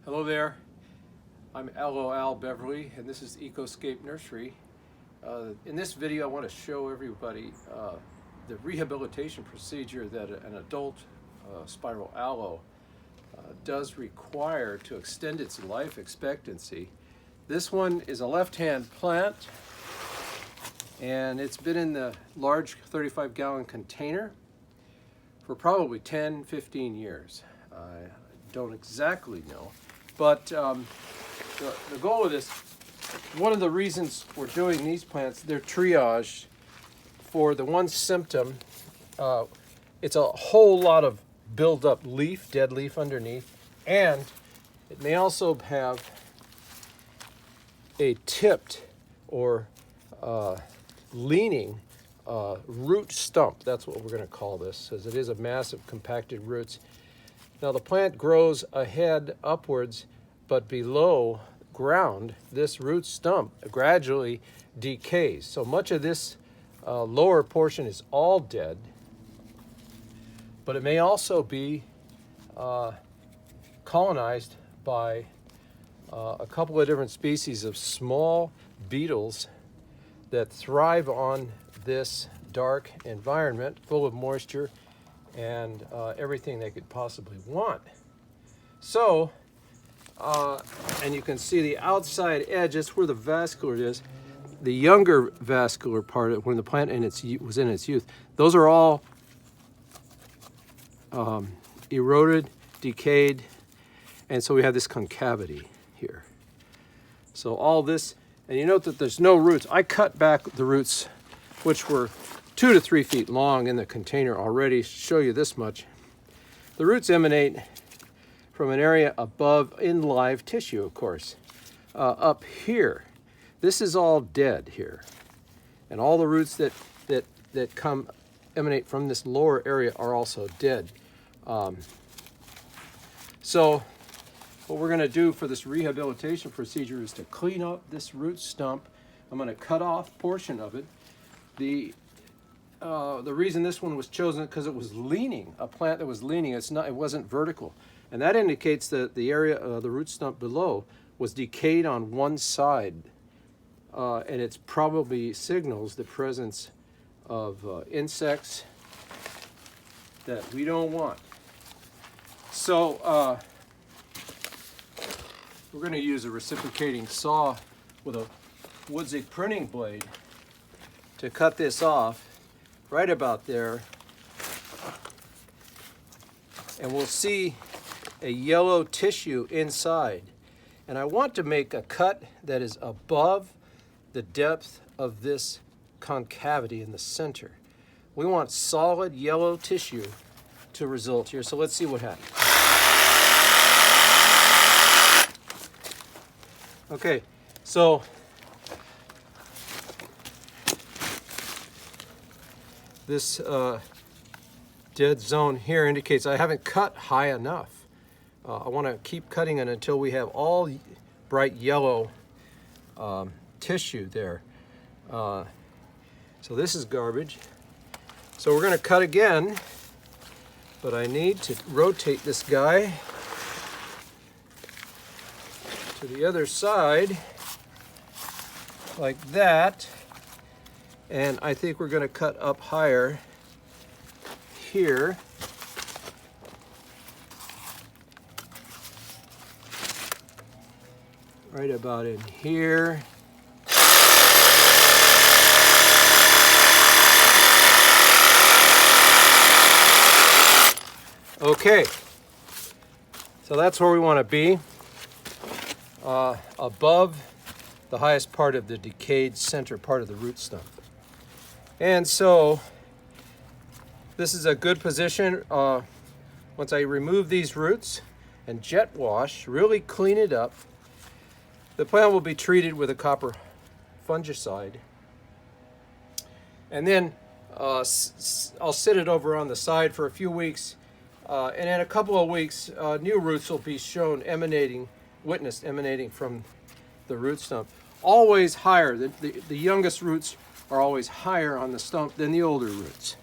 Hello there, I'm Aloe Al Beverly, and this is Ecoscape Nursery. In this video I want to show everybody the rehabilitation procedure that an adult spiral aloe does require to extend its life expectancy. This one is a left-hand plant, and it's been in the large 35-gallon container for probably 10-15 years. I don't exactly know. But the goal of this, one of the reasons we're doing these plants, they're triaged for the one symptom. It's a whole lot of build-up leaf, dead leaf underneath, and it may also have a tipped or leaning root stump. That's what we're going to call this, because it is a massive compacted roots. Now the plant grows ahead upwards, but below ground, this root stump gradually decays. So much of this lower portion is all dead, but it may also be colonized by a couple of different species of small beetles that thrive on this dark environment full of moisture and everything they could possibly want. So, and you can see the outside edge, that's where the vascular is. The younger vascular part, when the plant was in its youth, those are all eroded, decayed, and so we have this concavity here. So all this, and you note that there's no roots. I cut back the roots, which were 2 to 3 feet long in the container already. Show you this much. The roots emanate from an area above in live tissue, of course. Up here, this is all dead here, and all the roots that emanate from this lower area are also dead. So what we're going to do for this rehabilitation procedure is to clean up this root stump. I'm going to cut off a portion of it. The reason this one was chosen because it was leaning, a plant that was leaning. It wasn't vertical, and that indicates that the area of the root stump below was decayed on one side, and it probably signals the presence of insects that we don't want. So we're going to use a reciprocating saw with a woodsy pruning blade to cut this off right about there, and we'll see a yellow tissue inside. And I want to make a cut that is above the depth of this concavity in the center. We want solid yellow tissue to result here, so let's see what happens. Okay, so this dead zone here indicates I haven't cut high enough. I want to keep cutting it until we have all bright yellow tissue there. So this is garbage. So we're going to cut again, but I need to rotate this guy to the other side like that. And I think we're going to cut up higher here. Right about in here. Okay, so that's where we want to be, above the highest part of the decayed center part of the root stump. And so this is a good position. Once I remove these roots and jet wash, really clean it up, the plant will be treated with a copper fungicide. And then I'll sit it over on the side for a few weeks. And in a couple of weeks, new roots will be shown witnessed emanating from the root stump. Always higher. The youngest roots are always higher on the stump than the older roots.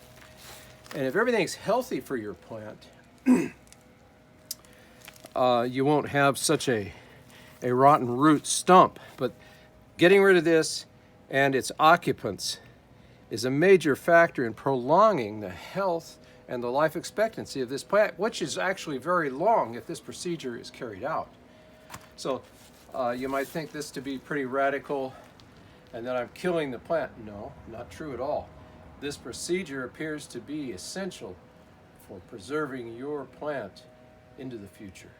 And if everything's healthy for your plant, you won't have such a rotten root stump. But getting rid of this and its occupants is a major factor in prolonging the health and the life expectancy of this plant, which is actually very long if this procedure is carried out. So you might think this to be pretty radical and that I'm killing the plant. No, not true at all. This procedure appears to be essential for preserving your plant into the future.